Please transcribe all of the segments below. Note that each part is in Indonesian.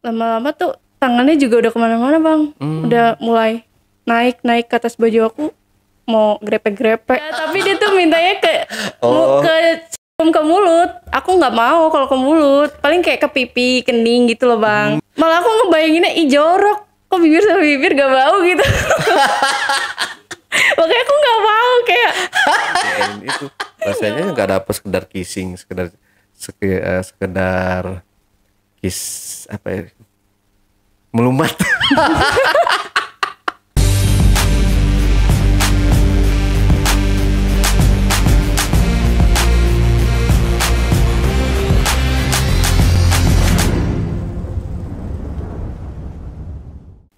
lama-lama tuh tangannya juga udah kemana-mana bang. Udah mulai naik ke atas baju aku, mau grepe-grepe ya, tapi dia tuh mintanya ke mulut. Aku nggak mau kalau ke mulut, paling kayak ke pipi, kening gitu loh bang. Malah aku ngebayanginnya jorok, kok bibir sama bibir gak bau gitu. Makanya aku nggak mau kayak itu rasanya nggak dapet sekedar kissing, sekedar kiss apa ya, melumat.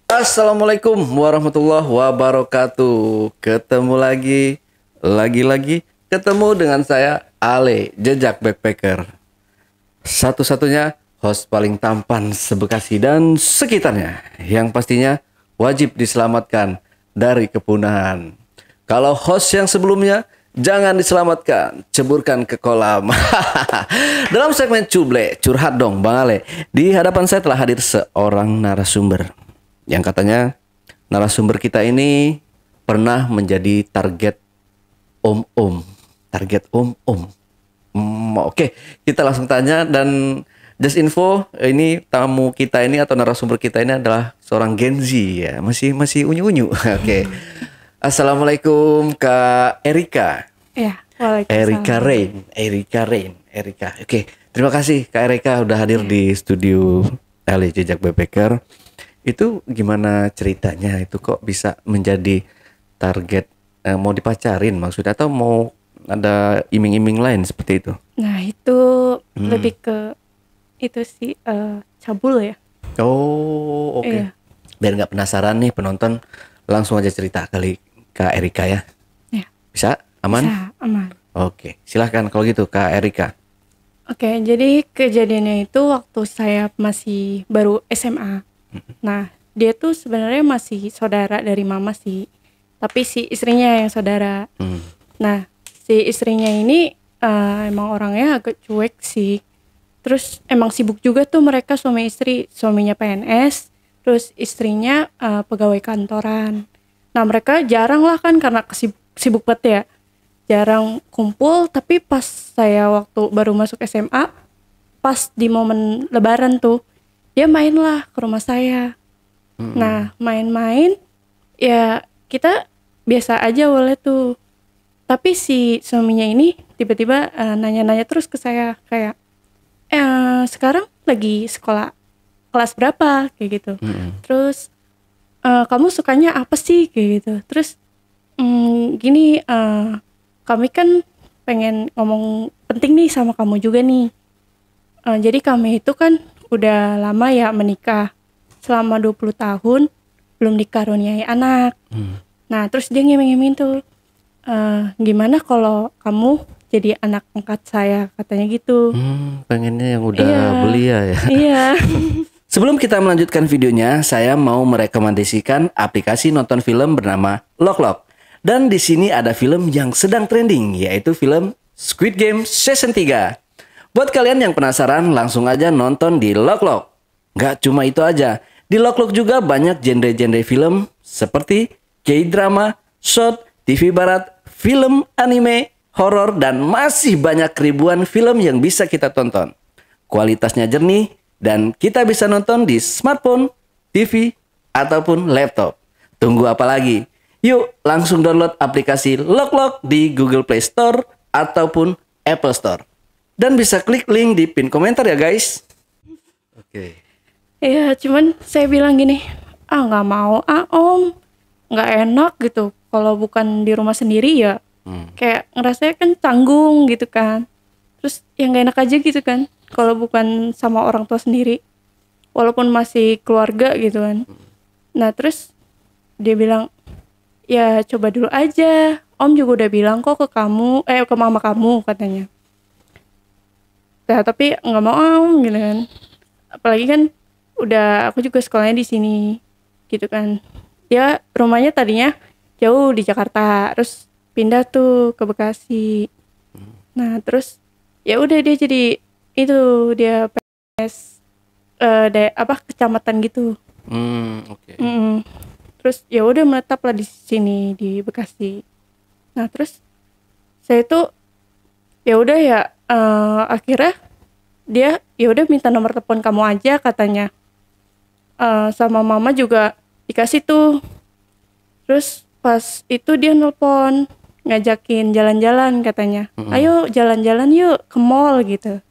Assalamualaikum warahmatullahi wabarakatuh. Ketemu lagi ketemu dengan saya Ale, Jejak Backpacker. Satu-satunya host paling tampan se-Bekasi dan sekitarnya, yang pastinya wajib diselamatkan dari kepunahan. Kalau host yang sebelumnya jangan diselamatkan, ceburkan ke kolam. Dalam segmen Cuble, curhat dong Bang Ale, di hadapan saya telah hadir seorang narasumber yang katanya narasumber kita ini pernah menjadi target om-om. Oke, kita langsung tanya. Dan just info, ini tamu kita ini atau narasumber kita ini adalah seorang Gen Z ya, masih unyu-unyu. Oke. Assalamualaikum Kak Erika. ya, waalaikumsalam. Erika. Oke, terima kasih Kak Erika udah hadir di studio Ali Jejak Backpacker. Itu gimana ceritanya, itu kok bisa menjadi target mau dipacarin maksudnya, atau mau ada iming-iming lain seperti itu? Nah itu lebih ke itu sih cabul ya. Oh, oke. Iya. Biar nggak penasaran nih penonton, langsung aja cerita kali Kak Erika ya. Ya, Bisa? Aman? bisa, aman. Oke, silahkan kalau gitu Kak Erika. Oke, jadi kejadiannya itu waktu saya masih baru SMA. Nah, dia tuh sebenarnya masih saudara dari mama sih, tapi si istrinya yang saudara. Nah, si istrinya ini emang orangnya agak cuek sih. Terus emang sibuk juga tuh mereka suami istri. Suaminya PNS, terus istrinya pegawai kantoran. Nah, mereka jarang lah kan karena sibuk banget ya. Jarang kumpul, tapi pas saya waktu baru masuk SMA, pas di momen lebaran tuh, dia main lah ke rumah saya. Nah, main-main, ya kita biasa aja boleh tuh. Tapi si suaminya ini tiba-tiba nanya-nanya terus ke saya, kayak, sekarang lagi sekolah kelas berapa? Kayak gitu. Terus, kamu sukanya apa sih? Kayak gitu. Terus, gini, kami kan pengen ngomong penting nih sama kamu juga nih. Jadi kami itu kan udah lama ya menikah, selama 20 tahun belum dikaruniai anak. Nah terus dia ngiming-ngiming tuh, gimana kalau kamu jadi anak angkat saya, katanya gitu. Pengennya yang udah Iya. belia ya. Iya. Sebelum kita melanjutkan videonya, saya mau merekomendasikan aplikasi nonton film bernama Lock. Dan di sini ada film yang sedang trending, yaitu film Squid Game Season 3. Buat kalian yang penasaran, langsung aja nonton di Lock. Nggak cuma itu aja, di Lock juga banyak genre-genre film seperti K-drama, short, TV barat, film anime, horor, dan masih banyak ribuan film yang bisa kita tonton. Kualitasnya jernih, dan kita bisa nonton di smartphone, TV, ataupun laptop. Tunggu apa lagi? Yuk langsung download aplikasi Lock di Google Play Store ataupun Apple Store. Dan bisa klik link di pin komentar ya guys. Oke. Iya, cuman saya bilang gini, nggak mau om, nggak enak gitu. Kalau bukan di rumah sendiri ya, kayak ngerasanya kan canggung gitu kan. Terus yang nggak enak aja gitu kan, kalau bukan sama orang tua sendiri, walaupun masih keluarga gitu kan. Nah terus dia bilang, ya coba dulu aja, om juga udah bilang kok ke kamu, ke mama kamu katanya. Nah, tapi nggak mau om gitu kan. Apalagi kan udah aku juga sekolahnya di sini gitu kan. Dia rumahnya tadinya jauh di Jakarta, terus pindah tuh ke Bekasi. Nah terus ya udah dia jadi itu, dia PNS kecamatan gitu. Oke. Terus ya udah menetap lah di sini di Bekasi. Nah terus saya tuh ya udah ya akhirnya dia ya udah minta nomor telepon kamu aja katanya. Sama mama juga dikasih tuh. Terus pas itu dia nelpon ngajakin jalan-jalan katanya. Ayo jalan-jalan yuk ke mall gitu.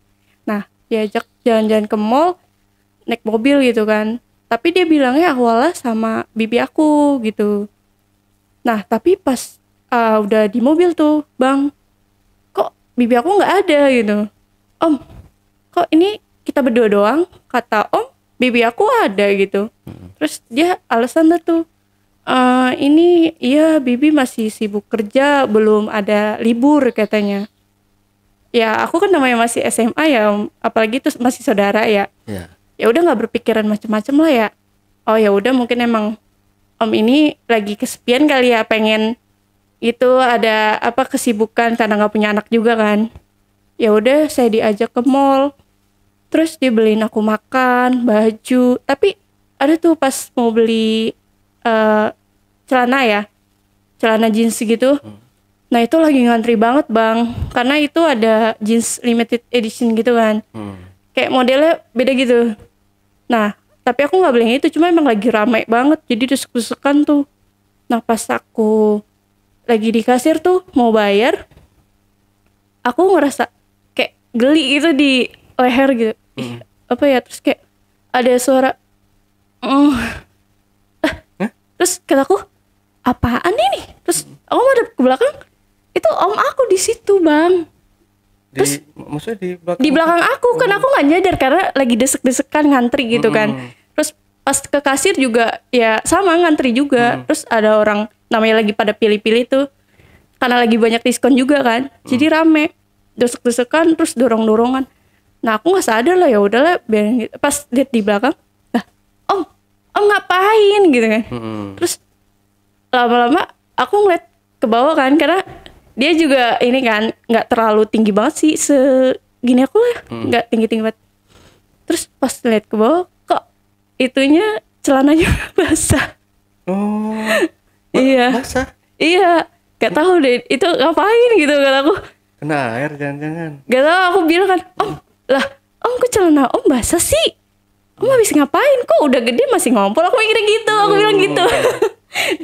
Nah diajak jalan-jalan ke mall naik mobil gitu kan. Tapi dia bilangnya awalnya sama bibi aku gitu. Nah tapi pas udah di mobil tuh, Bang, kok bibi aku nggak ada gitu. Om, kok ini kita berdua doang? Kata Om, bibi aku ada gitu. Terus dia alasan tuh, ini iya bibi masih sibuk kerja, belum ada libur katanya. Ya aku kan namanya masih SMA ya, Om. Apalagi itu masih saudara ya. Ya. Ya udah nggak berpikiran macem-macem lah ya. Oh ya udah mungkin emang Om ini lagi kesepian kali ya, pengen itu ada kesibukan karena nggak punya anak juga kan. Ya udah saya diajak ke mall, terus dia beliin aku makan, baju. Tapi ada tuh pas mau beli celana jeans gitu. Nah itu lagi ngantri banget Bang, karena itu ada jeans limited edition gitu kan. Kayak modelnya beda gitu. Nah tapi aku nggak beli yang itu, cuma emang lagi rame banget, jadi desek-desekan tuh. Nah pas aku lagi di kasir tuh mau bayar, aku ngerasa kayak geli gitu di leher gitu. Apa ya, terus kayak ada suara terus kataku apaan ini, terus aku madep ke belakang, itu om aku di situ Bang. Terus Maksudnya di belakang aku kan, aku nggak nyadar karena lagi desek-desekan ngantri gitu kan. Terus pas ke kasir juga ya sama ngantri juga. Terus ada orang namanya lagi pada pilih-pilih tuh, karena lagi banyak diskon juga kan, jadi rame desek-desekan terus dorong-dorongan. Nah aku nggak sadar lah, ya udahlah biarin gitu. Pas lihat di belakang, lah om ngapain gitu kan. Terus lama-lama aku ngeliat ke bawah kan, karena dia juga ini kan nggak terlalu tinggi banget sih, segini aku lah, nggak tinggi-tinggi banget. Terus pas lihat ke bawah, kok itunya celananya basah. Iya. Basah? Iya, gak tahu deh itu ngapain gitu kan aku. Kena air jangan-jangan. Gak tahu, aku bilang kan, om kok celana om basah sih? Om habis ngapain? Kok udah gede masih ngompol? Aku mikirnya gitu, aku bilang gitu.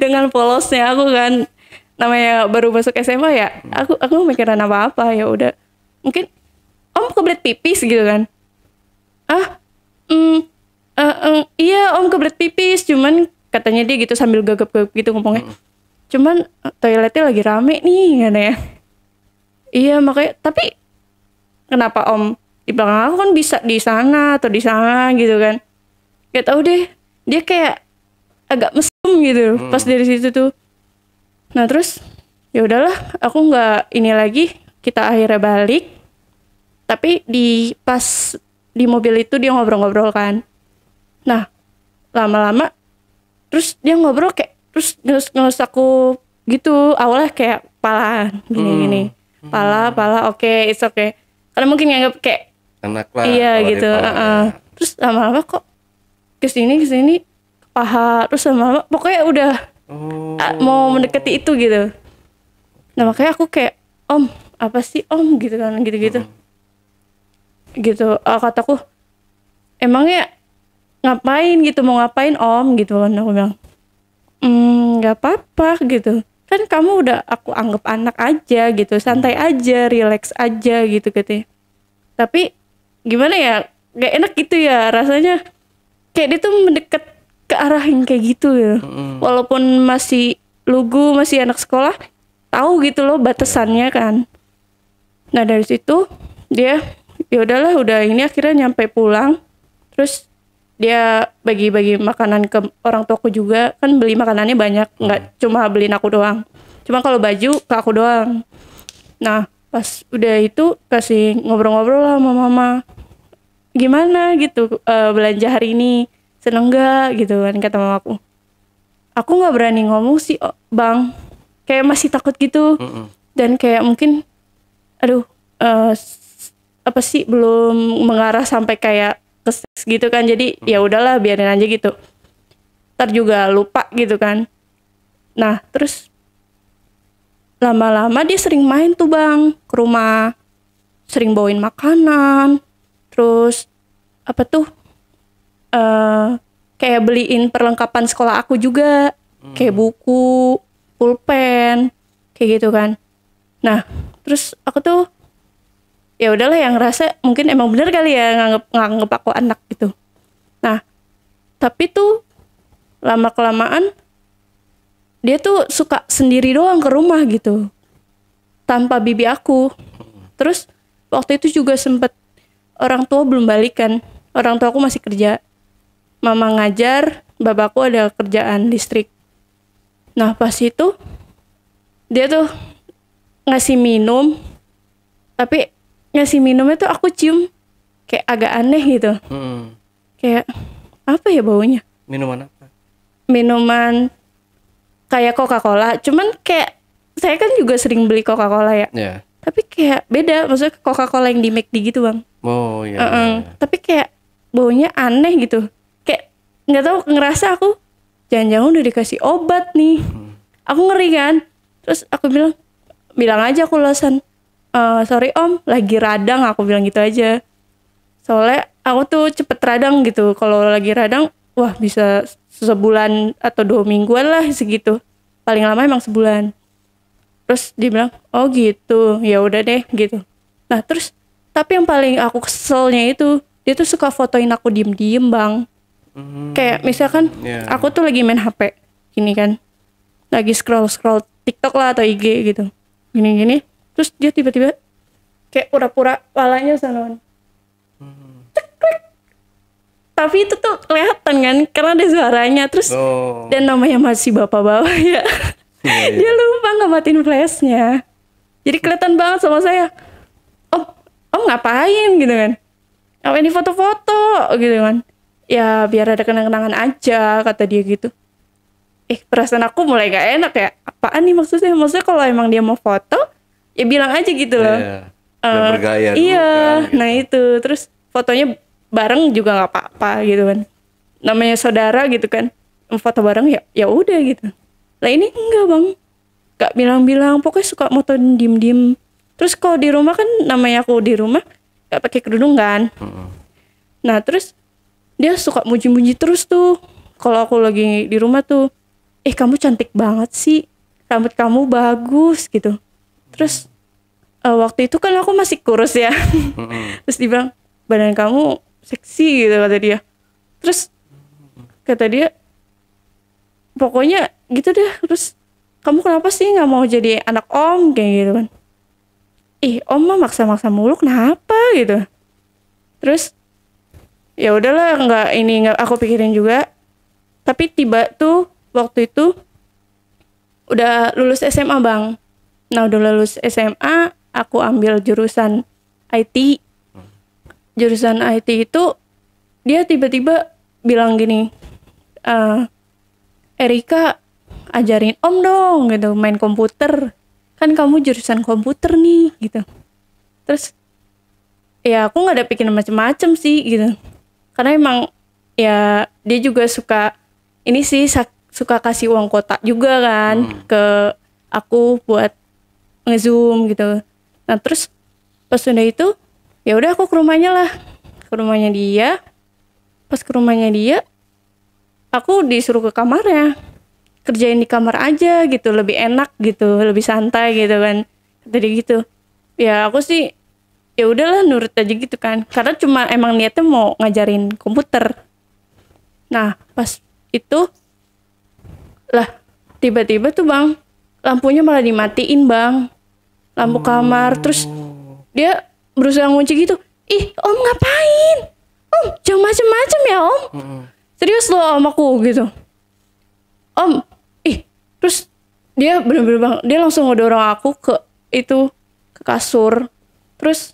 Dengan polosnya aku kan, namanya baru masuk SMA ya, aku mikiran apa-apa, ya udah. Mungkin om kebelet pipis gitu kan. Iya om kebelet pipis, cuman katanya dia gitu sambil gagap-gagap gitu ngomongnya. Cuman toiletnya lagi rame nih katanya. Iya makanya, tapi kenapa om di belakang aku kan bisa di sana atau di sana gitu kan. Gak tahu deh, dia kayak agak mesum gitu pas dari situ tuh. Nah terus ya udahlah, aku nggak ini lagi, kita akhirnya balik. Tapi pas di mobil itu dia ngobrol-ngobrol kan. Nah lama-lama terus dia ngobrol kayak, terus ngelus aku gitu. Awalnya kayak pala gini-gini, pala oke, it's okay. Karena mungkin nganggap kayak enak lah. Iya gitu. Terus lama-lama kok kesini paha, terus lama-lama pokoknya udah mau mendekati itu gitu. Nah makanya aku kayak, om apa sih om gitu kan, gitu-gitu. Gitu. Kataku, emangnya ngapain gitu, mau ngapain om gitu kan. Aku bilang nggak apa-apa gitu, kan kamu udah aku anggap anak aja gitu, santai aja, relax aja gitu katanya. Tapi gimana ya, gak enak gitu ya rasanya, kayak dia tuh mendekat ke arah yang kayak gitu ya. Walaupun masih lugu, masih anak sekolah, tahu gitu loh batasannya kan. Nah dari situ dia ya udahlah, udah ini akhirnya nyampe pulang. Terus dia bagi-bagi makanan ke orang tuaku juga, kan beli makanannya banyak, nggak cuma beliin aku doang. Cuma kalau baju ke aku doang. Nah pas udah itu kasih ngobrol-ngobrol lah sama mama, gimana gitu belanja hari ini, seneng gak gitu kan, kata mamaku. Aku nggak berani ngomong sih bang, kayak masih takut gitu. Dan kayak mungkin aduh apa sih, belum mengarah sampai kayak ke seks gitu kan, jadi ya udahlah biarin aja gitu, ntar juga lupa gitu kan. Nah terus lama-lama dia sering main tuh bang ke rumah, sering bawain makanan, terus apa tuh kayak beliin perlengkapan sekolah aku juga, kayak buku, pulpen, kayak gitu kan. Nah terus aku tuh ya udahlah, yang ngerasa mungkin emang bener kali ya nganggep aku anak gitu. Nah tapi tuh lama kelamaan dia tuh suka sendiri doang ke rumah gitu tanpa bibi aku. Terus waktu itu juga sempet orang tua belum balikan, orang tua aku masih kerja, mama ngajar, bapakku ada kerjaan listrik. Nah pas itu dia tuh ngasih minum, tapi ngasih minumnya tuh aku cium kayak agak aneh gitu. Kayak apa ya baunya? Minuman apa? Minuman kayak Coca-Cola, cuman kayak saya kan juga sering beli Coca-Cola ya. Ya. Tapi kayak beda, maksudnya Coca-Cola yang di McD gitu bang. Oh iya. Tapi kayak baunya aneh gitu. Kayak nggak tahu, ngerasa aku jangan-jangan udah dikasih obat nih. Aku ngeri kan. Terus aku bilang aja aku alasan, sorry om, lagi radang, aku bilang gitu aja. Soalnya aku tuh cepet radang gitu. Kalau lagi radang, wah bisa sebulan atau 2 mingguan lah segitu. Paling lama emang sebulan. Terus dia bilang, oh gitu, ya udah deh gitu. Nah terus, tapi yang paling aku keselnya itu, dia tuh suka fotoin aku diem-diem bang. Kayak misalkan aku tuh lagi main HP, gini kan, lagi scroll TikTok lah atau IG gitu, gini-gini. Terus dia tiba-tiba kayak pura-pura palanya sana. Tapi itu tuh kelihatan kan, karena ada suaranya. Terus dan namanya masih bapak-bapak ya. Dia lupa ngamatin flashnya, jadi kelihatan banget sama saya. Om ngapain gitu kan? Ngapain di foto-foto gitu kan? Ya biar ada kenang-kenangan aja, kata dia gitu. Perasaan aku mulai gak enak ya. Apaan nih maksudnya? Maksudnya kalau emang dia mau foto, ya bilang aja gitu loh. Bergaya dulu iya, kan, gitu. nah itu. Terus fotonya bareng juga nggak apa-apa gitu kan. Namanya saudara gitu kan. Foto bareng ya udah gitu. Lah ini enggak bang, gak bilang-bilang, pokoknya suka motoin diem-diem. Terus kalau di rumah kan, namanya aku di rumah gak pakai kerudung kan. Nah terus dia suka muji-muji terus tuh kalau aku lagi di rumah tuh. Kamu cantik banget sih, rambut kamu bagus gitu. Terus waktu itu kan aku masih kurus ya. Terus dia bilang, badan kamu seksi gitu kata dia. Terus kata dia, pokoknya gitu deh. Terus kamu kenapa sih nggak mau jadi anak om kayak gitu kan? Om mah maksa-maksa mulu, kenapa gitu? Terus ya udahlah, nggak aku pikirin juga. Tapi tiba tuh waktu itu udah lulus SMA bang. Nah udah lulus SMA, aku ambil jurusan IT. Jurusan IT itu dia tiba-tiba bilang gini, Erika ajarin om dong gitu main komputer, kan kamu jurusan komputer nih gitu. Terus ya aku nggak ada pikiran macem-macem sih gitu, karena emang ya dia juga suka ini sih, suka kasih uang kotak juga kan ke aku buat nge-zoom gitu. Nah terus pas udah itu ya udah aku ke rumahnya lah, ke rumahnya dia. Pas ke rumahnya dia, aku disuruh ke kamarnya, kerjain di kamar aja gitu, lebih enak gitu, lebih santai gitu kan. Tadi gitu. Ya aku sih ya udahlah nurut aja gitu kan. Karena cuma emang niatnya mau ngajarin komputer. Nah, pas itu lah tiba-tiba tuh Bang, lampunya malah dimatiin Bang. Lampu kamar. Terus dia berusaha ngunci gitu. Om ngapain? Om jangan macem-macem ya om. Serius loh om aku gitu. Om, terus dia bener-bener Bang, dia langsung ngedorong aku ke kasur. Terus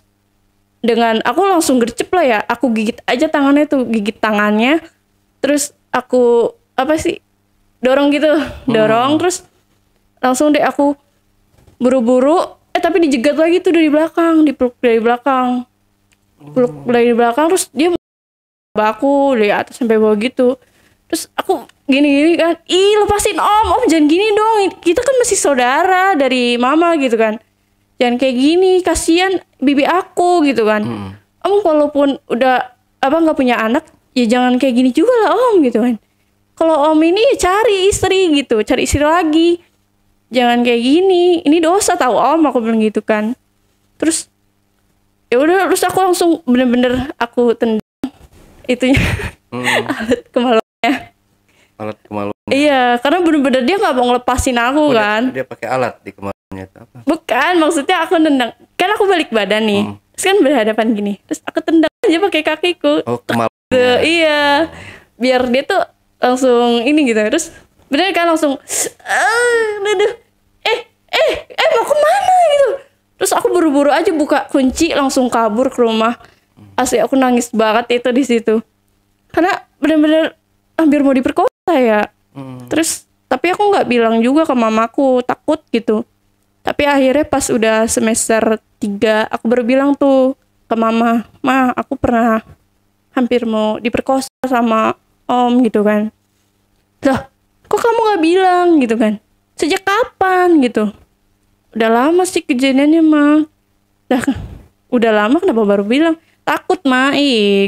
dengan aku langsung gercep lah ya, aku gigit aja tangannya tuh, gigit tangannya. Terus aku dorong gitu, dorong terus langsung deh aku buru-buru, tapi dijegat lagi tuh dari belakang, dipeluk dari belakang. Peluk dari belakang terus dia aku dari atas sampai bawah gitu. Terus aku gini-gini kan, ih lepasin om jangan gini dong, kita kan masih saudara dari mama gitu kan, jangan kayak gini, kasihan bibi aku gitu kan. Om walaupun udah nggak punya anak ya jangan kayak gini juga lah om gitu kan. Kalau om ini ya cari istri gitu, cari istri lagi, jangan kayak gini, ini dosa tahu om, aku bilang gitu kan. Terus ya udah, terus aku langsung bener-bener aku tendang itunya alat kemaluannya. Alat kemaluan. Iya, karena bener-bener dia nggak mau ngelepasin aku kan. Dia pakai alat di kemaluannya itu apa? Bukan, maksudnya aku nendang, kan aku balik badan nih, terus kan berhadapan gini, terus aku tendang aja pakai kakiku. Oh, kemaluannya. Iya, biar dia tuh langsung ini gitu. Terus bener kan langsung, aduh, mau kemana gitu. Terus aku buru-buru aja buka kunci langsung kabur ke rumah. Asli aku nangis banget itu di situ. Karena bener-bener hampir mau diperkosa ya. Terus tapi aku nggak bilang juga ke mamaku, takut gitu. Tapi akhirnya pas udah semester 3 aku baru bilang tuh ke mama, "Ma, aku pernah hampir mau diperkosa sama om," gitu kan. "Lah, kok kamu nggak bilang?" gitu kan. "Sejak kapan?" gitu. "Udah lama sih kejadiannya, Ma." Dah, udah lama kenapa baru bilang? "Takut, Ma,"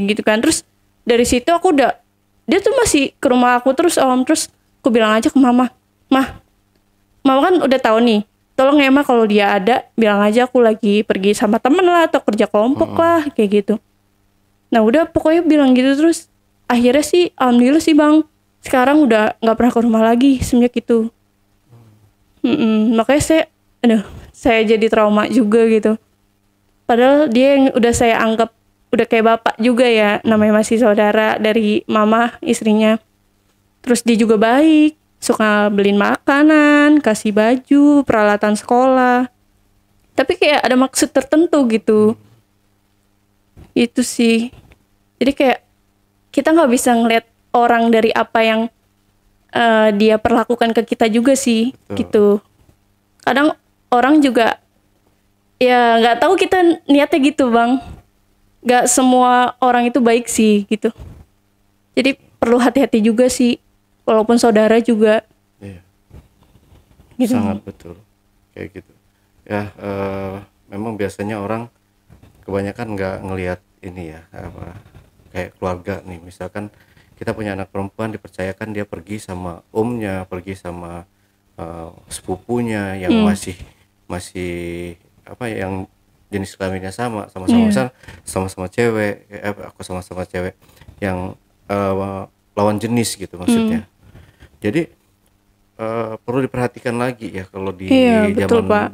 gitu kan. Terus dari situ aku udah, dia tuh masih ke rumah aku terus om. Terus aku bilang aja ke mama, "Mah, mama kan udah tahu nih, tolong ya Ma kalau dia ada bilang aja aku lagi pergi sama temen lah atau kerja kelompok lah," kayak gitu. Nah udah pokoknya bilang gitu terus. Akhirnya sih alhamdulillah sih Bang, sekarang udah nggak pernah ke rumah lagi semenjak itu. Makanya saya jadi trauma juga gitu. Padahal dia yang udah saya anggap udah kayak bapak juga ya, namanya masih saudara dari mama istrinya. Terus dia juga baik, suka beliin makanan, kasih baju, peralatan sekolah. Tapi kayak ada maksud tertentu gitu. Itu sih. Jadi kayak kita nggak bisa ngeliat orang dari apa yang dia perlakukan ke kita juga sih. Betul. Gitu. Kadang orang juga ya nggak tahu kita niatnya gitu Bang. Nggak semua orang itu baik sih gitu. Jadi perlu hati-hati juga sih, walaupun saudara juga. Iya. Gitu. Sangat betul kayak gitu ya. Memang biasanya orang kebanyakan nggak ngelihat ini ya, kayak keluarga nih, misalkan kita punya anak perempuan, dipercayakan dia pergi sama omnya, pergi sama sepupunya yang masih yang jenis kelaminnya sama-sama cewek, aku sama-sama cewek yang lawan jenis gitu maksudnya. Jadi perlu diperhatikan lagi ya kalau di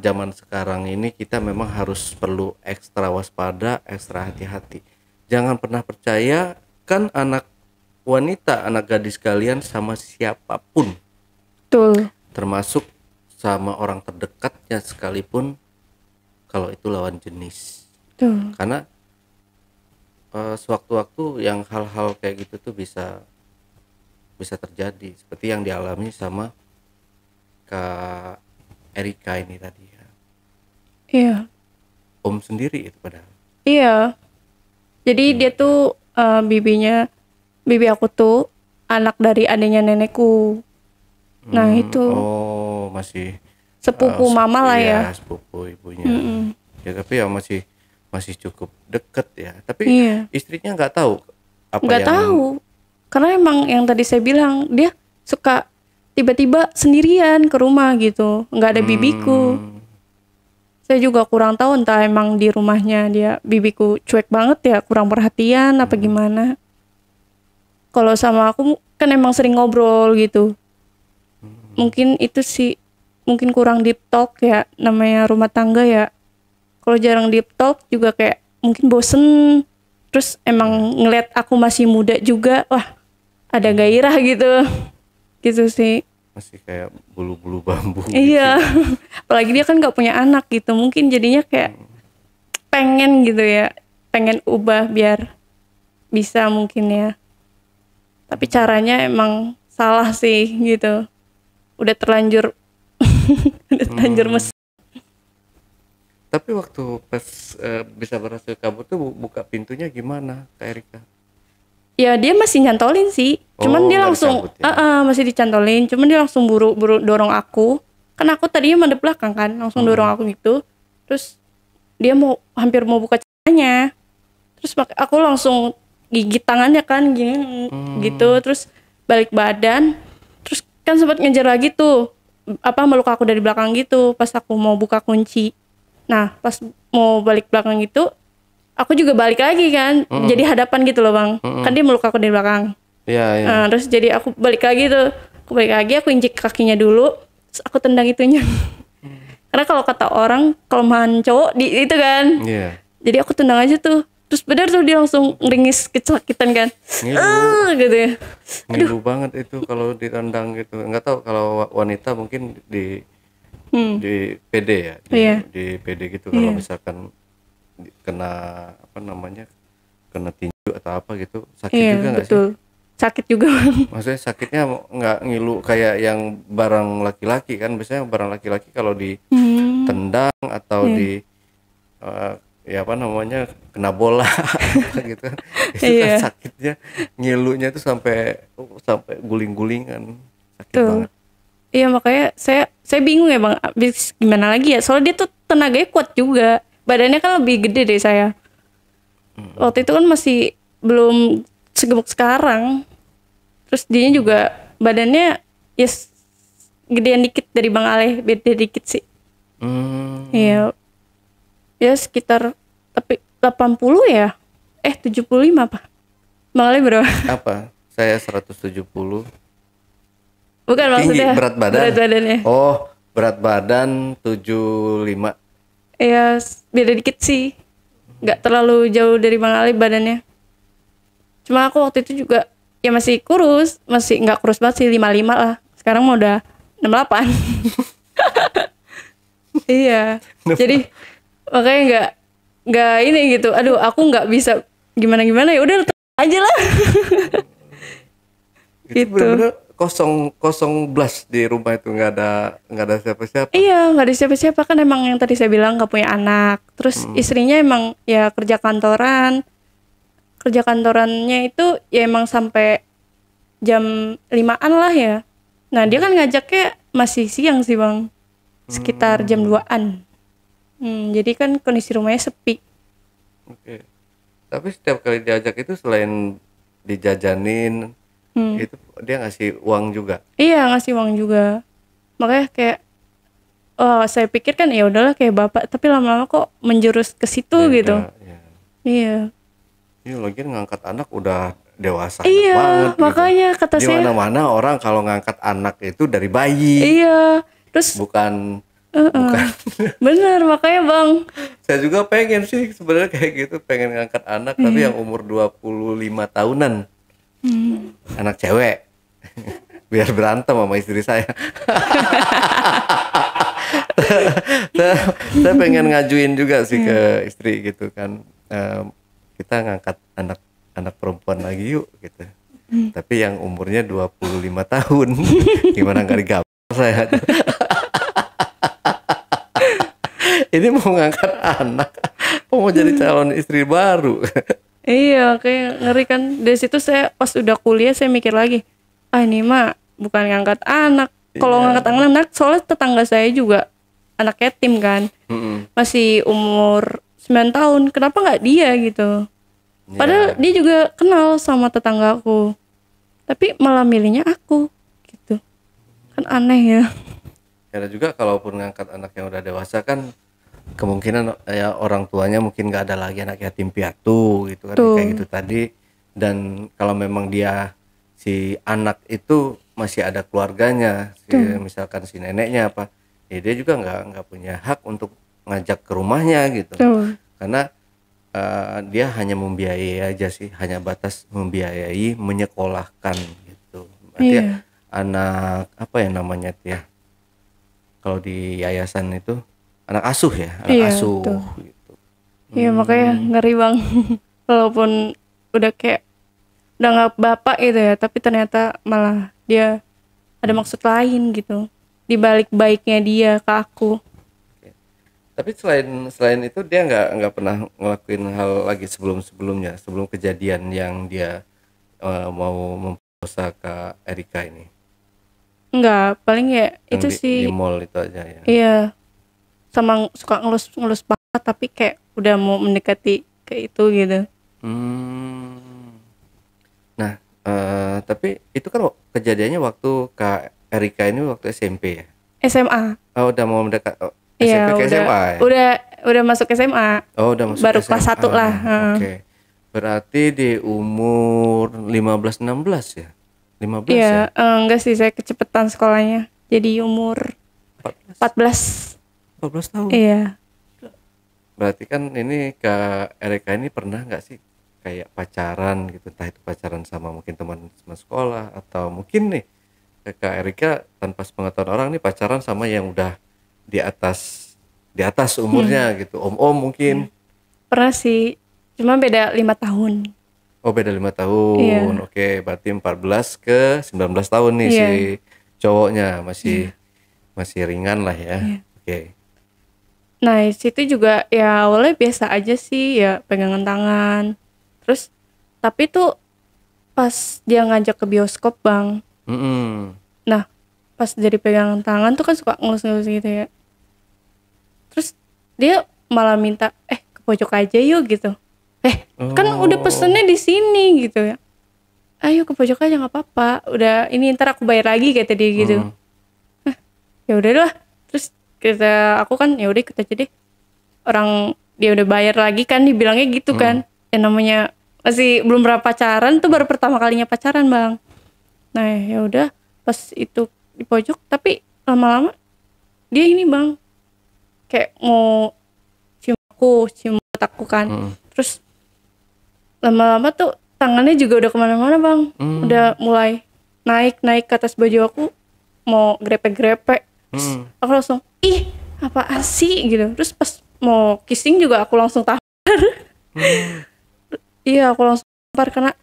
zaman sekarang ini, kita memang harus perlu ekstra waspada, ekstra hati-hati. Jangan pernah percayakan anak wanita, anak gadis kalian sama siapapun. Betul. Termasuk sama orang terdekatnya sekalipun kalau itu lawan jenis. Betul. Karena sewaktu-waktu yang hal-hal kayak gitu tuh bisa terjadi seperti yang dialami sama Kak Erika ini tadi ya. Iya. Om sendiri itu padahal. Iya. Jadi dia tuh bibi aku tuh anak dari adiknya nenekku. Nah itu. Oh, masih sepupu mama lah ya. Sepupu ibunya. Ya tapi ya masih cukup deket ya. Tapi istrinya nggak tahu apa nggak tahu. Karena emang yang tadi saya bilang, dia suka tiba-tiba sendirian ke rumah gitu, nggak ada bibiku. Saya juga kurang tahu, entah emang di rumahnya dia bibiku cuek banget ya, kurang perhatian apa gimana. Kalau sama aku kan emang sering ngobrol gitu. Mungkin itu sih, mungkin kurang deep talk ya, namanya rumah tangga ya. Kalau jarang deep talk juga kayak mungkin bosen. Terus emang ngeliat aku masih muda juga, wah ada gairah gitu. Gitu sih. Masih kayak bulu-bulu bambu. Iya. Gitu. Apalagi dia kan gak punya anak gitu. Mungkin jadinya kayak pengen gitu ya. Pengen ubah biar bisa mungkin ya. Tapi caranya emang salah sih gitu. Udah terlanjur mesra. Tapi waktu pas bisa berhasil kabur tuh buka pintunya gimana Kak Erika? Ya dia masih nyantolin sih. Cuman dia nggak langsung dicabut ya? masih dicantolin. Cuman dia langsung buru-buru dorong aku. Kan aku tadinya mandep belakang kan, langsung dorong aku gitu. Terus dia hampir mau buka celananya. Terus aku langsung gigit tangannya kan gini gitu. Terus balik badan. Terus kan sempat ngejar lagi tuh. Meluk aku dari belakang gitu pas aku mau buka kunci. Nah, pas mau balik belakang gitu, aku juga balik lagi kan, jadi hadapan gitu loh bang. Kan dia meluk aku dari belakang. Iya, iya. Nah, terus jadi aku balik lagi tuh, aku injek kakinya dulu, terus aku tendang itunya. Karena kalau kata orang kelemahan cowok di itu kan. Iya. Jadi aku tendang aja tuh, terus benar tuh dia langsung ngeringis kesakitan kan. Gitu ya. Ngilu banget itu kalau ditendang gitu. Nggak tahu kalau wanita mungkin di PD ya, di PD gitu kalau misalkan kena apa namanya, kena tinju atau apa gitu sakit juga nggak sih? Sakit juga. Maksudnya sakitnya nggak ngilu kayak yang barang laki-laki kan, biasanya barang laki-laki kalau ditendang atau di ya apa namanya kena bola apa gitu kan, itu kan sakitnya ngilunya itu sampai guling-gulingan, sakit banget. Iya makanya saya bingung ya bang, abis gimana lagi ya, soalnya dia tuh tenaganya kuat juga, badannya kan lebih gede dari saya. Waktu itu kan masih belum segemuk sekarang, terus dia juga badannya ya gedean dikit dari Bang Ale, beda dikit sih. Iya, ya sekitar tapi 80 ya, 75 apa? Bang Ale berapa? Apa? Saya 170. Bukan Tinggi, maksudnya berat badan. Berat badannya. Oh, berat badan 75. Ya beda dikit sih, nggak terlalu jauh dari Bang Ali badannya. Cuma aku waktu itu juga ya masih kurus, masih nggak kurus banget sih, 55 lah. Sekarang mau udah 68. Iya. Jadi makanya nggak ini gitu. Aduh, aku nggak bisa gimana ya. Udah aja lah. Itu bener-bener kosong belas di rumah itu, nggak ada siapa-siapa. Iya, nggak ada siapa-siapa kan, emang yang tadi saya bilang nggak punya anak. Terus istrinya emang ya kerja kantorannya itu ya emang sampai jam 5-an lah ya. Nah dia kan ngajaknya masih siang sih bang, sekitar jam 2-an. Jadi kan kondisi rumahnya sepi. Oke. Tapi setiap kali diajak itu selain dijajanin, itu dia ngasih uang juga. Iya ngasih uang juga. Makanya kayak saya pikir kan ya udahlah kayak bapak, tapi lama-lama kok menjurus ke situ gitu. Ya. Iya. Ini lagi ngangkat anak udah dewasa Iya, banget makanya gitu. kata Di saya. mana-mana orang kalau ngangkat anak itu dari bayi. Iya. Terus bukan. Bener, makanya bang. Saya juga pengen sih sebenarnya kayak gitu, pengen ngangkat anak tapi yang umur 25 tahunan. Anak cewek. Biar berantem sama istri saya. Saya pengen ngajuin juga sih ke istri gitu kan. Kita ngangkat anak perempuan lagi yuk gitu. Tapi yang umurnya 25 tahun. Gimana nggak digambar saya. Ini mau ngangkat anak, mau jadi calon istri baru. Iya, kayak ngeri kan. Dari situ saya pas udah kuliah saya mikir lagi, ini mah bukan ngangkat anak. Kalau ngangkat anak, soalnya tetangga saya juga anak yatim kan, masih umur 9 tahun. Kenapa nggak dia gitu? Padahal dia juga kenal sama tetanggaku, tapi malah milihnya aku gitu. Kan aneh ya. Karena juga kalaupun ngangkat anak yang udah dewasa kan kemungkinan ya orang tuanya mungkin nggak ada lagi anak yatim piatu gitu kan, kayak gitu tadi. Dan kalau memang dia si anak itu masih ada keluarganya, misalkan si neneknya apa, ya dia juga nggak punya hak untuk ngajak ke rumahnya gitu. Karena dia hanya membiayai aja sih, hanya batas membiayai, menyekolahkan gitu. Berarti anak apa ya namanya tuh ya, kalau di yayasan itu anak asuh ya, anak asuh gitu. Iya makanya ngeri bang. Walaupun udah kayak udah nggak bapak gitu ya, tapi ternyata malah dia ada maksud lain gitu di balik baiknya dia ke aku. Tapi selain itu dia nggak pernah ngelakuin hal lagi sebelum kejadian yang dia mau memperkosa Kak Erika ini? Enggak, paling ya Yang itu sih. di mall itu aja ya. Iya, sama suka ngelus-ngelus banget tapi kayak udah mau mendekati ke itu gitu. Nah, tapi itu kan kejadiannya waktu Kak Erika ini waktu SMP ya? SMA. Oh, udah mau mendekat SMP Iya, ke udah SMA ya? udah masuk SMA. Oh, udah masuk Baru kelas SMA. 1 lah. Oke. Berarti di umur 15-16 ya? 15 ya? Iya, enggak sih, saya kecepetan sekolahnya. Jadi umur 14. 14 tahun. Iya. Berarti kan ini Kak Erika ini pernah nggak sih kayak pacaran gitu, entah itu pacaran sama mungkin teman sekolah atau mungkin nih Kak Erika tanpa sepengetahuan orang nih pacaran sama yang udah di atas umurnya gitu, om-om mungkin. Pernah sih, cuma beda 5 tahun. Oh, beda 5 tahun. Iya. Oke, berarti 14 ke 19 tahun nih Iya. si cowoknya masih ringan lah ya. Iya. Oke. Nah, situ juga ya awalnya biasa aja sih, ya pegangan tangan. Terus tapi tuh pas dia ngajak ke bioskop, Bang. Mm-mm. Nah, pas dari pegangan tangan tuh kan suka ngelus-ngelus gitu ya. Terus dia malah minta, ke pojok aja yuk gitu. Kan udah pesennya di sini gitu ya. Ayo ke pojok aja nggak apa-apa. Udah ini ntar aku bayar lagi kata dia gitu. Ya udahlah. Terus aku kan ya udah ikut aja deh. Orang dia udah bayar lagi kan dibilangnya gitu kan. Yang namanya masih belum pernah pacaran tuh, baru pertama kalinya pacaran, Bang. Nah, ya udah pas itu di pojok, tapi lama-lama dia ini, Bang, kayak mau cium mulut aku kan. Terus lama-lama tuh tangannya juga udah kemana-mana, Bang. Udah mulai naik ke atas baju aku, mau grepe-grepe. Terus aku langsung, ih apaan sih gitu. Terus pas mau kissing juga aku langsung tampar. Iya, aku langsung tampar karena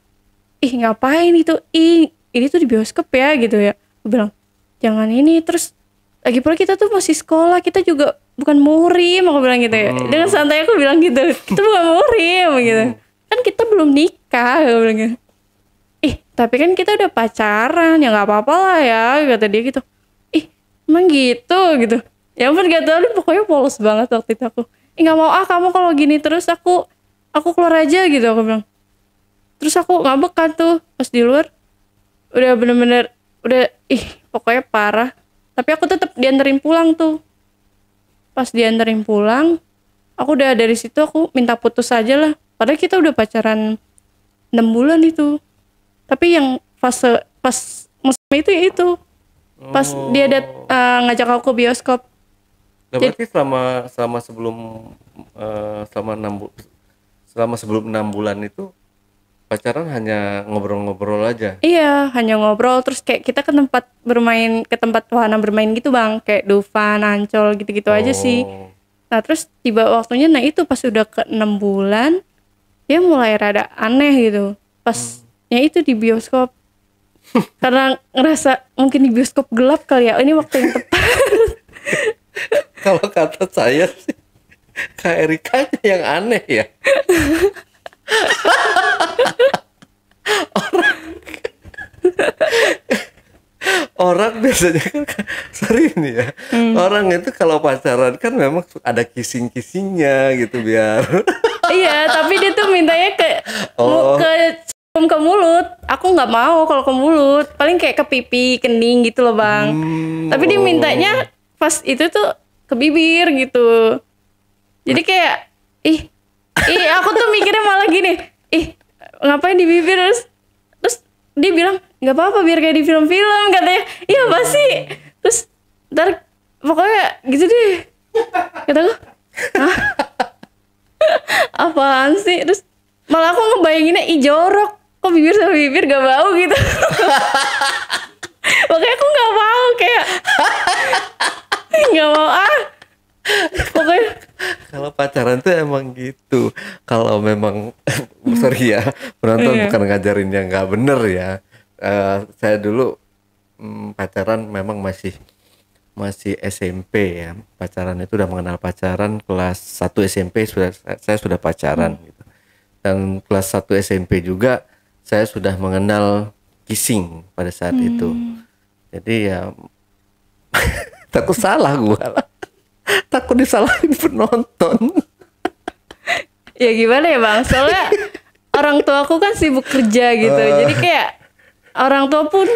ngapain itu, ini tuh di bioskop ya gitu ya. Aku bilang jangan ini. Terus lagi pula kita tuh masih sekolah, kita juga bukan murim, aku bilang gitu ya. Dengan santai aku bilang gitu, kita bukan murim gitu. Kan kita belum nikah, aku bilang gitu. Tapi kan kita udah pacaran, ya nggak apa-apa lah ya, kata dia gitu. Emang gitu. Ya ampun, gak tau, pokoknya polos banget waktu itu aku. Nggak mau kamu kalau gini terus aku keluar aja gitu, aku bilang. Terus aku ngambek kan tuh pas di luar, udah bener-bener udah pokoknya parah. Tapi aku tetap dianterin pulang tuh. Pas dianterin pulang, aku udah dari situ aku minta putus aja lah. Padahal kita udah pacaran 6 bulan itu. Tapi yang fase pas musim itu pas dia ngajak aku ke bioskop. Nah, berarti selama sebelum 6 bulan itu pacaran hanya ngobrol-ngobrol aja. Iya, hanya ngobrol. Terus kayak kita ke tempat wahana bermain gitu, Bang, kayak Dufan, Ancol gitu-gitu aja sih. Nah terus tiba waktunya, nah itu pas udah ke 6 bulan dia mulai rada aneh gitu. Pas ya itu di bioskop. Karena ngerasa mungkin di bioskop gelap kali ya, ini waktu yang tepat. Kalau kata saya sih Kak Erika yang aneh ya. Orang biasanya kan sorry nih ya. Orang itu kalau pacaran kan memang ada kissing-kissingnya gitu biar. Iya, tapi dia tuh mintanya ke cium ke mulut. Aku nggak mau kalau ke mulut. Paling kayak ke pipi, kening gitu loh, Bang. Tapi dia mintanya pas itu tuh ke bibir gitu. Jadi kayak aku tuh mikirnya malah gini. Ngapain di bibir? Terus dia bilang nggak apa-apa biar kayak di film-film, katanya. Iya pasti. Terus ntar pokoknya gitu deh. Kata gue, apaan sih? Terus malah aku ngebayanginnya jorok, kok bibir sama bibir gak bau gitu. Makanya aku gak mau, kayak gak mau pokoknya. Kalau pacaran tuh emang gitu. Kalau memang sorry ya, penonton bukan ngajarin yang nggak bener ya. Saya dulu pacaran memang masih SMP ya. Pacaran itu udah mengenal pacaran kelas 1 SMP saya sudah pacaran gitu. Dan kelas 1 SMP juga saya sudah mengenal kissing pada saat itu. Jadi ya takut salah gua lah. Takut disalahin penonton. Ya gimana ya bang, soalnya orang tua aku kan sibuk kerja gitu, jadi kayak orang tua pun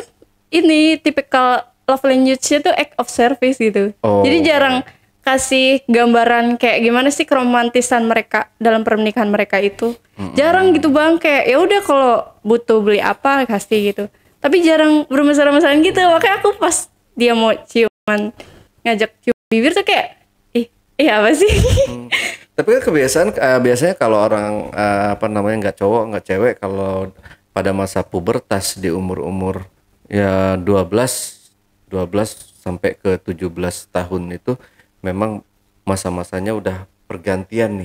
ini tipikal love language-nya tuh act of service gitu. Jadi jarang kasih gambaran kayak gimana sih keromantisan mereka dalam pernikahan mereka itu. Jarang gitu bang, kayak ya udah kalau butuh beli apa kasih gitu. Tapi jarang bermesra-mesraan gitu. Makanya aku pas dia mau ciuman ngajak cium bibir tuh kayak apa sih? Tapi kan kebiasaan biasanya kalau orang nggak cowok nggak cewek kalau pada masa pubertas di umur-umur ya 12 sampai ke 17 tahun itu memang masa-masanya udah pergantian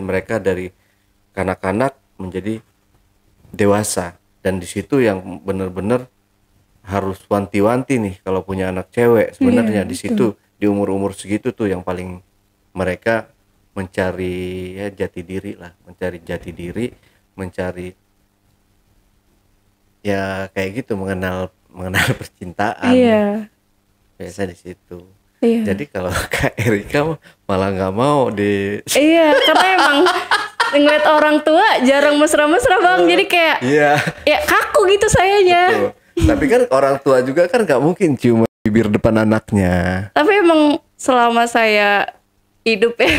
mereka dari kanak-kanak menjadi dewasa, dan di situ yang benar-benar harus wanti-wanti nih kalau punya anak cewek sebenarnya di situ di umur-umur segitu tuh yang paling mereka mencari jati diri, mencari ya kayak gitu, mengenal percintaan. Iya. Biasa di situ. Iya. Jadi kalau Kak Erika malah nggak mau di. Iya, karena emang ngeliat orang tua jarang mesra-mesra bang, jadi kayak ya kaku gitu sayanya. Betul. Tapi kan orang tua juga kan nggak mungkin cium bibir depan anaknya. Tapi emang selama saya hidup ya,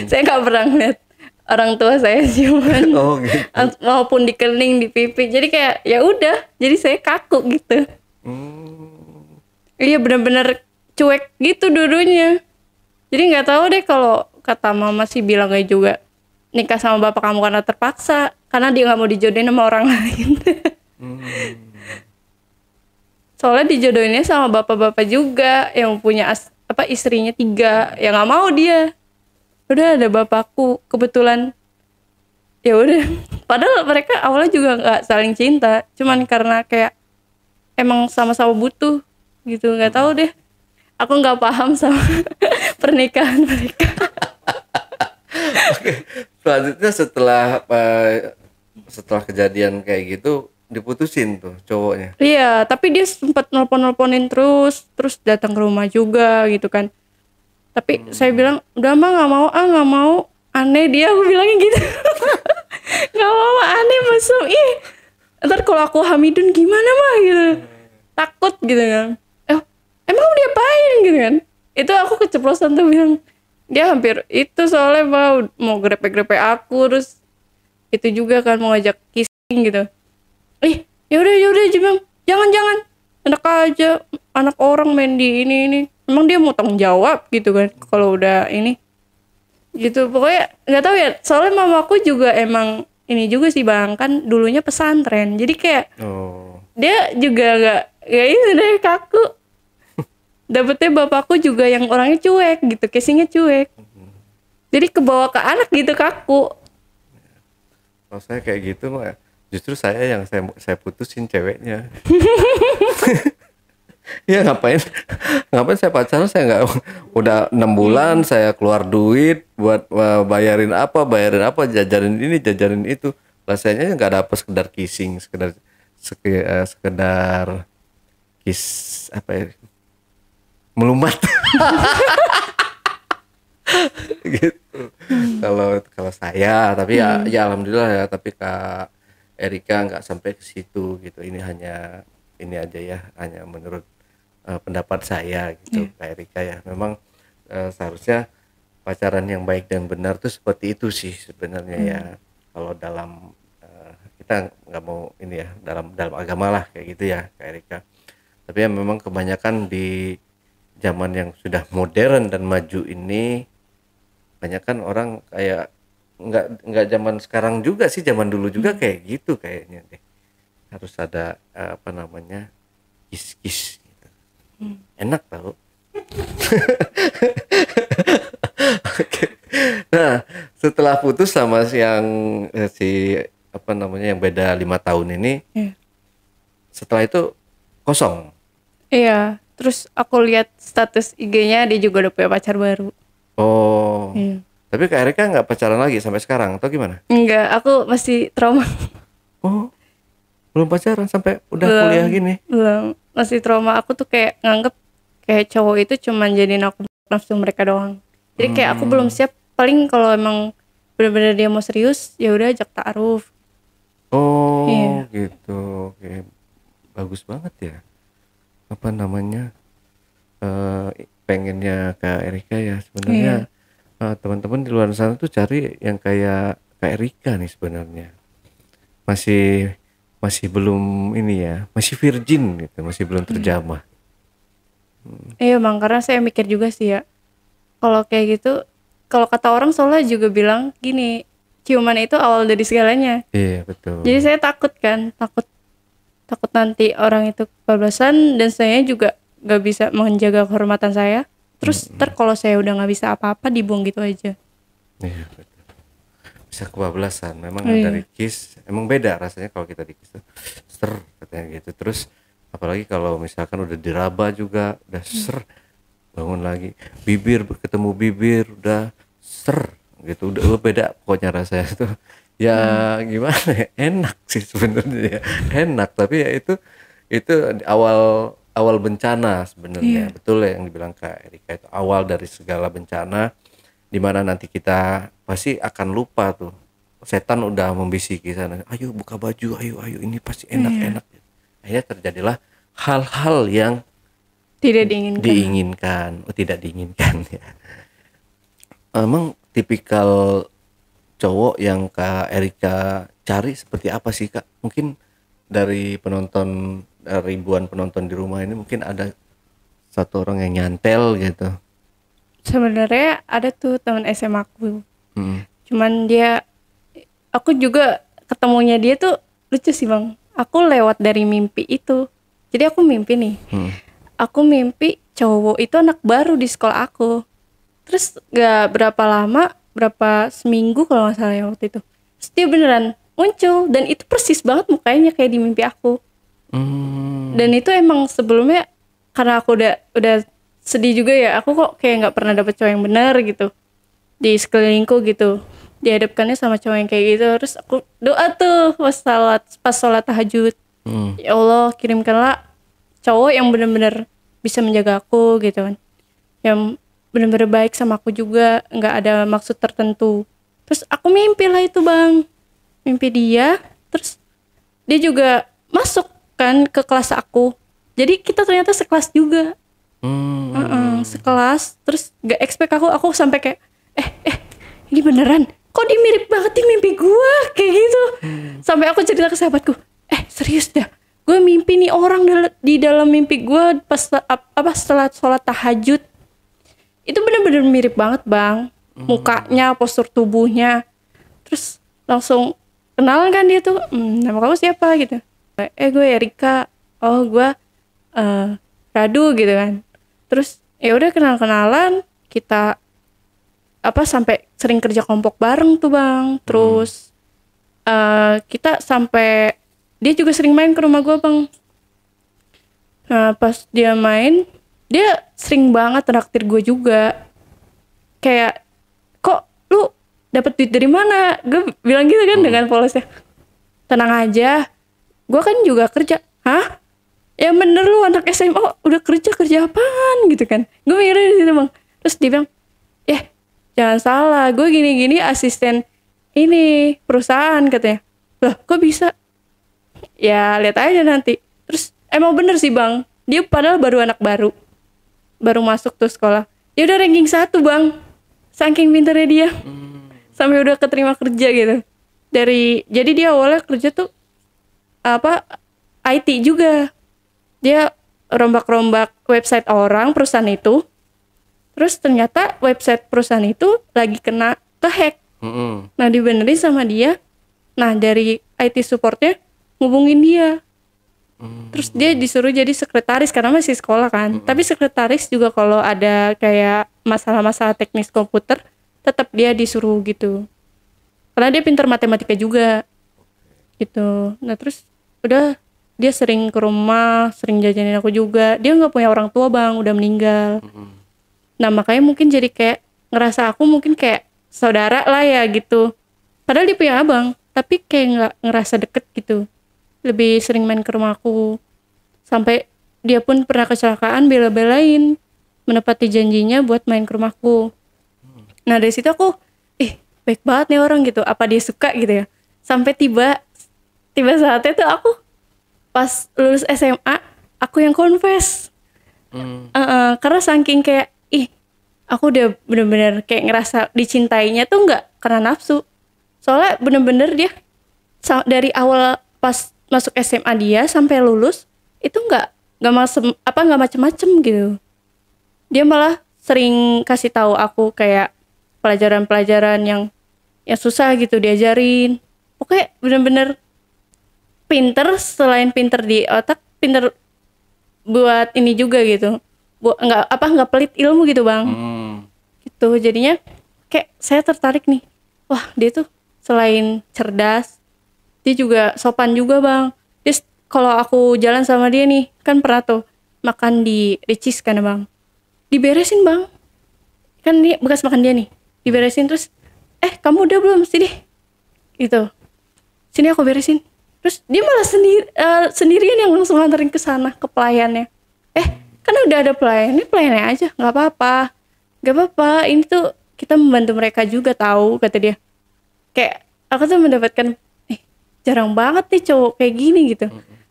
saya nggak pernah ngeliat orang tua saya ciuman, Gitu. maupun di kening, di pipi. Jadi kayak ya udah, jadi saya kaku gitu. Iya benar-benar cuek gitu dua-duanya. Jadi nggak tahu deh, kalau kata mama sih bilangnya juga nikah sama bapak kamu karena terpaksa, karena dia nggak mau dijodohin sama orang lain. Soalnya dijodohinnya sama bapak-bapak juga yang punya istrinya 3, ya nggak mau dia. Udah ada bapakku kebetulan, ya udah. Padahal mereka awalnya juga nggak saling cinta, cuman karena kayak emang sama-sama butuh gitu. Nggak tahu deh, aku nggak paham sama pernikahan mereka. Oke. Selanjutnya setelah kejadian kayak gitu diputusin tuh cowoknya. Iya, tapi dia sempat nelponin terus datang ke rumah juga gitu kan. Tapi saya bilang udah mah nggak mau, aneh dia, aku bilangnya gitu. Nggak mau, aneh masuk, ntar kalau aku hamidun gimana mah gitu, takut gitu kan. Emang dia apain gitu kan. Itu aku keceplosan tuh bilang, dia hampir itu soalnya mau grepe-grepe aku, terus itu juga kan mau ngajak kissing gitu. Yaudah jangan enak aja anak orang main di ini, emang dia mau tanggung jawab gitu kan kalau udah ini gitu. Pokoknya nggak tahu ya, soalnya mamaku juga emang ini juga sih bang, kan dulunya pesantren, jadi kayak dia juga nggak ini deh, kaku. Dapetnya bapakku juga yang orangnya cuek gitu, casingnya cuek, jadi kebawa ke anak gitu, kaku. Kalau saya kayak gitu mah justru saya saya putusin ceweknya. Ya ngapain saya pacaran, saya nggak, udah 6 bulan saya keluar duit buat bayarin apa, jajarin ini jajarin itu, rasanya nggak dapet sekedar kissing, sekedar kiss apa ya, melumat. Gitu. Kalau saya, tapi ya alhamdulillah ya, tapi Kak Erika nggak sampai ke situ gitu. Ini hanya ini aja ya, hanya menurut pendapat saya gitu. Kak Erika ya memang seharusnya pacaran yang baik dan benar tuh seperti itu sih sebenarnya ya. Kalau dalam kita nggak mau ini ya, dalam agama lah kayak gitu ya Kak Erika. Tapi ya memang kebanyakan di zaman yang sudah modern dan maju ini, banyak kan orang kayak nggak zaman sekarang juga sih, zaman dulu juga kayak gitu kayaknya deh. Harus ada kiss gitu. Enak tau. Oke. Nah, setelah putus sama yang yang beda 5 tahun ini, setelah itu kosong. Iya, terus aku lihat status IG-nya dia juga udah punya pacar baru. Iya. Tapi Kak Erika nggak pacaran lagi sampai sekarang atau gimana? Enggak, aku masih trauma. Belum pacaran sampai udah Belum. kuliah gini. Belum. Masih trauma. Aku tuh kayak nganggep kayak cowok itu cuman jadiin aku nafsu mereka doang. Jadi kayak aku belum siap. Paling kalau emang benar-benar dia mau serius, ya udah ajak ta'aruf. Oh, Iya. gitu. Oke. Bagus banget ya. Apa namanya? Pengennya Kak Erika ya sebenarnya. Teman-teman di luar sana tuh cari yang kayak Kak Erika nih sebenarnya. Masih belum ini ya, masih virgin gitu, masih belum terjamah. Iya bang, karena saya mikir juga sih ya. Kalau kayak gitu, kalau kata orang soalnya juga bilang gini, ciuman itu awal dari segalanya. Iya, betul. Jadi saya takut kan, takut nanti orang itu kebablasan dan saya juga gak bisa menjaga kehormatan saya. Terus ntar kalau saya udah gak bisa apa-apa dibuang gitu aja. Iya, betul. Bisa kebablasan. Memang Iya. dari kiss emang beda rasanya kalau kita di kiss tuh ser katanya gitu. Terus apalagi kalau misalkan udah diraba juga udah ser, bangun lagi bibir ketemu bibir udah ser gitu, udah beda pokoknya rasanya tuh ya. Gimana ya, enak sih sebenarnya ya. Enak, tapi ya itu awal awal bencana sebenarnya. Iya. Betul ya yang dibilang Kak Erika, itu awal dari segala bencana, di mana nanti kita pasti akan lupa tuh, setan udah membisiki sana, ayo buka baju, ayo ini pasti enak-enak. Akhirnya terjadilah hal-hal yang Tidak diinginkan. tidak diinginkan ya. Emang tipikal cowok yang Kak Erika cari seperti apa sih Kak? Mungkin dari penonton, ribuan penonton di rumah ini mungkin ada satu orang yang nyantel gitu. Sebenarnya ada tuh teman SMA aku. Hmm. Cuman aku juga ketemunya dia tuh lucu sih bang. Aku lewat dari mimpi itu. Jadi aku mimpi nih. Aku mimpi cowok itu anak baru di sekolah aku. Terus gak berapa lama, berapa seminggu kalau nggak salah ya waktu itu. Terus dia beneran muncul dan itu persis banget mukanya kayak di mimpi aku. Dan itu emang sebelumnya karena aku udah sedih juga ya. Aku kok kayak nggak pernah dapet cowok yang benar gitu di sekelilingku gitu. Dihadapkannya sama cowok yang kayak gitu. Terus aku doa tuh pas sholat tahajud. Ya Allah, kirimkanlah cowok yang benar-benar bisa menjaga aku gitu kan, yang benar-benar baik sama aku juga, nggak ada maksud tertentu. Terus aku mimpi lah itu bang, mimpi dia. Terus dia juga masuk kan ke kelas aku, jadi kita ternyata sekelas juga. Sekelas. Terus gak expect aku sampai kayak ini beneran, kok dia mirip banget di mimpi gue kayak gitu. Sampai aku cerita ke sahabatku, serius dah, gue mimpi nih orang di dalam mimpi gue pas setelah sholat tahajud. Itu bener-bener mirip banget bang, mukanya, postur tubuhnya. Terus langsung kenalan kan dia tuh, nama kamu siapa gitu. Gue Erika. Oh gue Radu gitu kan. Terus ya udah kenalan, kita sampai sering kerja kelompok bareng tuh bang. Terus kita sampai dia juga sering main ke rumah gue bang. Nah pas dia main, dia sering banget traktir gue juga. Kayak, kok lu dapet duit dari mana? Gue bilang gitu kan dengan polosnya. Tenang aja, gue kan juga kerja. Hah? Ya bener lu anak SMA udah kerja apaan gitu kan. Gue mikirnya di situ bang. Terus dia bilang, jangan salah, gue gini-gini asisten ini perusahaan katanya. Lah kok bisa? Ya lihat aja nanti. Terus emang bener sih bang, dia padahal baru anak baru masuk tuh sekolah. Dia udah ranking 1 bang, saking pintarnya dia. Sampai udah keterima kerja gitu. Jadi dia awalnya kerja tuh IT juga. Dia rombak-rombak website orang perusahaan itu. Terus ternyata website perusahaan itu lagi kena kehack. Nah dibenerin sama dia. Nah dari IT supportnya ngubungin dia. Terus dia disuruh jadi sekretaris karena masih sekolah kan. Tapi sekretaris juga kalau ada kayak masalah-masalah teknis komputer, tetap dia disuruh gitu. Karena dia pintar matematika juga. Gitu. Nah terus udah dia sering ke rumah, sering jajanin aku juga. Dia nggak punya orang tua bang, udah meninggal. Nah makanya mungkin jadi kayak ngerasa aku mungkin kayak saudara lah ya gitu. Padahal dia punya abang, tapi kayak nggak ngerasa deket gitu. lebih sering main ke rumahku. Sampai dia pun pernah kecelakaan bela-belain menepati janjinya buat main ke rumahku. Nah dari situ aku, baik banget nih orang gitu. Apa dia suka gitu ya? Sampai tiba saatnya tuh aku pas lulus SMA, aku yang confess. Karena saking kayak, aku udah bener-bener kayak ngerasa dicintainya tuh nggak karena nafsu. Soalnya bener-bener dia dari awal pas masuk SMA dia sampai lulus itu nggak macem-macem gitu. Dia malah sering kasih tahu aku kayak pelajaran-pelajaran yang susah gitu diajarin. Pokoknya bener-bener pinter, selain pinter di otak, pinter buat ini juga gitu. Nggak pelit ilmu gitu bang. Gitu jadinya kayak saya tertarik nih. Wah dia tuh selain cerdas, dia juga sopan juga bang. Dia kalau aku jalan sama dia nih, kan pernah tuh makan di Ricis kan bang, diberesin bang, kan ini bekas makan dia nih, diberesin terus kamu udah belum, sini gitu, sini aku beresin. Terus dia malah sendirian yang langsung nganterin ke sana ke pelayannya. Kan udah ada pelayan, ini pelayannya aja, nggak apa-apa, ini tuh kita membantu mereka juga tahu, kata dia. Kayak aku tuh mendapatkan jarang banget nih cowok kayak gini gitu.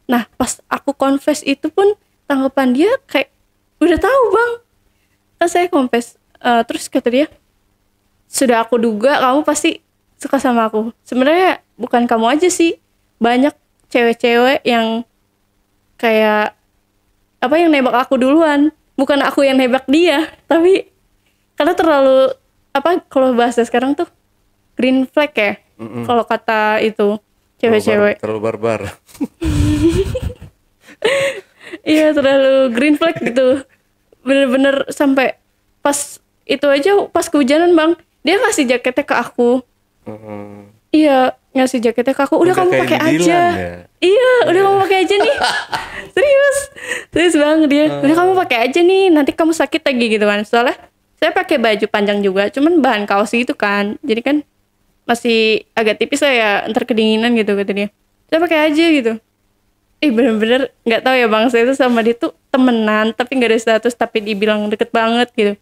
Nah pas aku confess itu pun tanggapan dia kayak udah tahu bang, kan saya confess. Terus kata dia, sudah aku duga kamu pasti suka sama aku. Sebenarnya bukan kamu aja sih, banyak cewek-cewek yang kayak yang nembak aku duluan, bukan aku yang nembak dia, tapi karena terlalu kalau bahasa sekarang tuh green flag ya, kalau kata itu cewek-cewek terlalu barbar. Iya terlalu green flag gitu, bener-bener sampai pas itu aja, pas kehujanan bang, dia ngasih jaketnya ke aku. Iya ngasih jaketnya ke aku, udah kamu pakai aja ya? Iya udah kamu pakai aja nih. serius bang, dia udah kamu pakai aja nih, nanti kamu sakit lagi gitu kan. Soalnya saya pakai baju panjang juga, cuman bahan kaos gitu kan, jadi kan masih agak tipis lah ya, ntar kedinginan gitu kata dia. Saya pakai aja gitu. Bener-bener nggak tahu ya bang, saya tuh sama dia tuh temenan tapi nggak ada status, tapi dibilang deket banget gitu.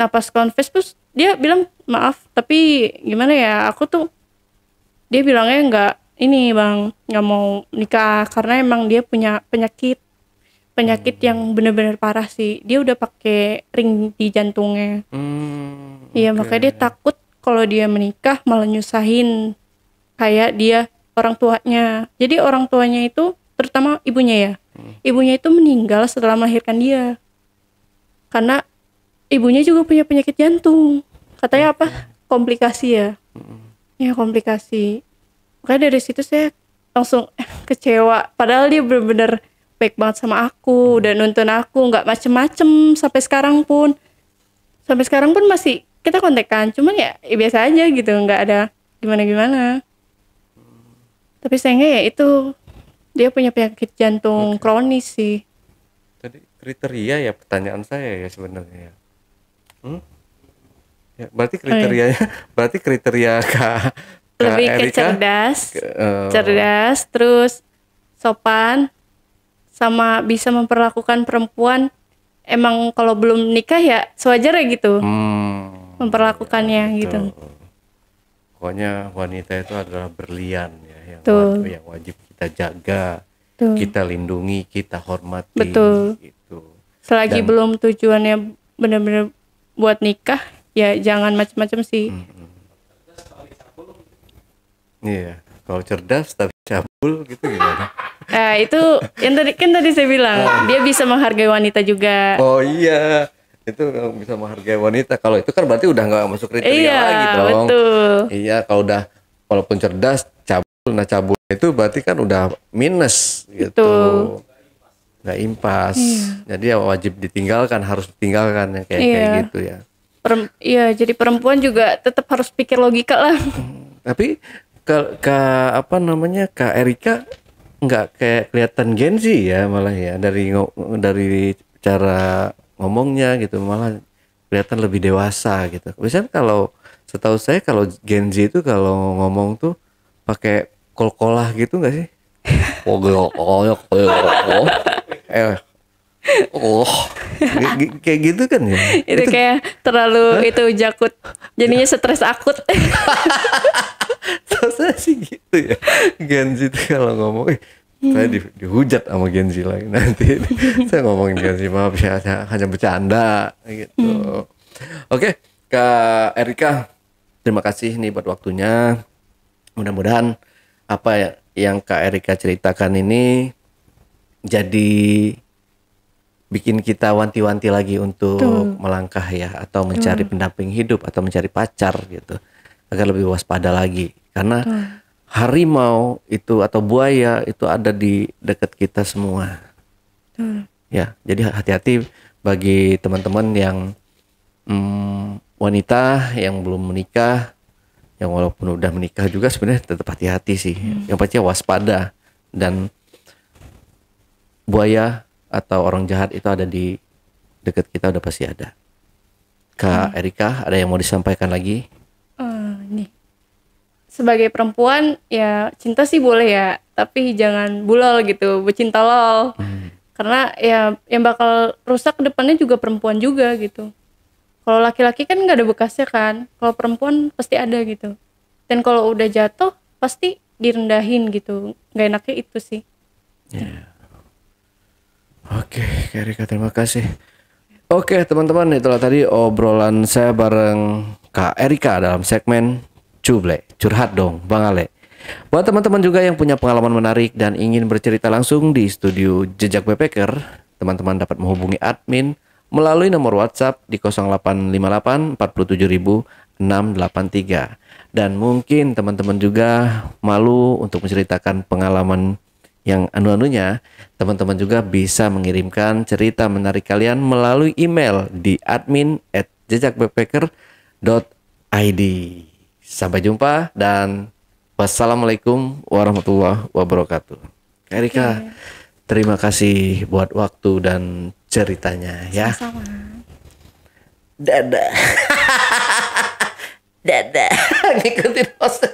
Nah pas confess terus dia bilang maaf, tapi gimana ya, aku tuh, dia bilangnya nggak mau nikah karena emang dia punya penyakit yang bener-bener parah sih. Dia udah pakai ring di jantungnya. Iya makanya dia takut kalau dia menikah malah nyusahin kayak dia orang tuanya. Jadi orang tuanya itu terutama ibunya ya, ibunya itu meninggal setelah melahirkan dia karena ibunya juga punya penyakit jantung, katanya komplikasi ya. Ya komplikasi. Makanya dari situ saya langsung kecewa, padahal dia bener-bener baik banget sama aku, udah nuntun aku nggak macem-macem sampai sekarang pun masih kita kontekan, cuman ya biasa aja gitu, nggak ada gimana-gimana. Tapi sayangnya ya itu, dia punya penyakit jantung kronis sih. Tadi kriteria ya pertanyaan saya ya sebenarnya. Ya, berarti kriterianya, berarti kriteria Kak lebih ke Erika, cerdas, terus sopan, sama bisa memperlakukan perempuan. Emang kalau belum nikah ya sewajarnya gitu, memperlakukannya gitu. Pokoknya wanita itu adalah berlian ya, yang wajib kita jaga, kita lindungi, kita hormati. Betul. Gitu. Selagi belum tujuannya benar-benar buat nikah, ya jangan macam-macam sih. Iya, kalau cerdas tapi cabul gitu gimana? Itu yang tadi saya bilang, dia bisa menghargai wanita juga. Oh iya, itu bisa menghargai wanita. Kalau itu kan berarti udah nggak masuk kriteria lagi dong. Betul. Iya, kalau udah walaupun cerdas cabul, nah cabul itu berarti kan udah minus gitu. Nggak impas. Jadi ya wajib ditinggalkan, harus ditinggalkan ya kayak gitu ya. Jadi perempuan juga tetap harus pikir logika lah. Tapi Kak Erika nggak kayak kelihatan Gen Z ya, malah ya dari cara ngomongnya gitu, malah kelihatan lebih dewasa gitu. Biasanya kalau setahu saya kalau Gen Z itu kalau ngomong tuh pakai kol-kolah gitu nggak sih? Kayak gitu kan ya. Itu kayak terlalu itu jakut. Jadinya stres akut. Saya sih gitu ya. Gen Z itu kalau ngomong, saya dihujat sama Gen Z lagi nanti. Saya ngomongin Gen Z, maaf ya, hanya bercanda gitu. Oke, Kak Erika, terima kasih nih buat waktunya. Mudah-mudahan apa ya yang Kak Erika ceritakan ini jadi bikin kita wanti-wanti lagi untuk melangkah ya, atau mencari pendamping hidup atau mencari pacar gitu, agar lebih waspada lagi. Karena harimau itu atau buaya itu ada di dekat kita semua. Ya, jadi hati-hati bagi teman-teman yang wanita yang belum menikah, yang walaupun udah menikah juga sebenarnya tetap hati-hati sih. Yang pasti waspada, dan buaya atau orang jahat itu ada di dekat kita, udah pasti ada. Kak Erika, ada yang mau disampaikan lagi? Nih, sebagai perempuan ya cinta sih boleh ya, tapi jangan bulol gitu, bercinta lol. Karena ya yang bakal rusak ke depannya juga perempuan juga gitu. Kalau laki-laki kan nggak ada bekasnya kan, kalau perempuan pasti ada gitu. Dan kalau udah jatuh pasti direndahin gitu, nggak enaknya itu sih. Oke, Kak Erika, terima kasih. Oke, teman-teman, itulah tadi obrolan saya bareng Kak Erika dalam segmen Cuble, curhat dong Bang Ale. Buat teman-teman juga yang punya pengalaman menarik dan ingin bercerita langsung di studio Jejak Backpacker, teman-teman dapat menghubungi admin melalui nomor WhatsApp di 0858 47683. Dan mungkin teman-teman juga malu untuk menceritakan pengalaman yang anu-anunya, teman-teman juga bisa mengirimkan cerita menarik kalian melalui email di admin@jejakbackpacker.id. Sampai jumpa dan wassalamualaikum warahmatullahi wabarakatuh. Kak Erika, terima kasih buat waktu dan ceritanya ya. Sama-sama. Dadah. Dadah. Ngikutin host.